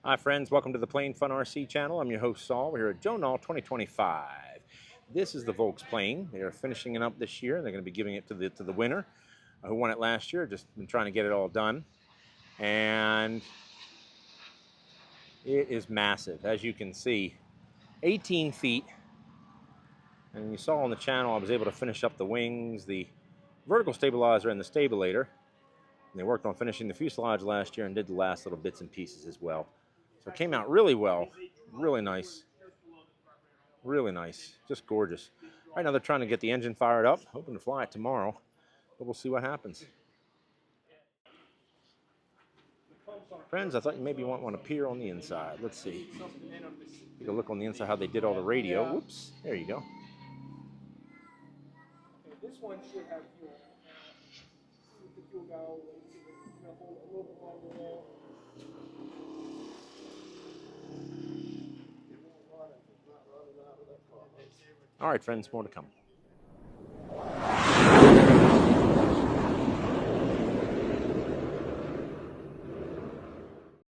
Hi friends, welcome to the Plane Fun RC channel. I'm your host Saul. We're here at Joe Nall 2025. This is the Volksplane. They are finishing it up this year. They're going to be giving it to the winner who won it last year. Just been trying to get it all done. And it is massive, as you can see. 18 feet. And you saw on the channel I was able to finish up the wings, the vertical stabilizer, and the stabilator. And they worked on finishing the fuselage last year and did the last little bits and pieces as well. So it came out really well, really nice. Really nice, just gorgeous. Right now they're trying to get the engine fired up, hoping to fly it tomorrow, but we'll see what happens. Friends, I thought you maybe want one to peer on the inside. Let's see. Take a look on the inside how they did all the radio. Whoops, there you go. This one should have fuel. See if the fuel go hold a little bit longer there. All right, friends, more to come.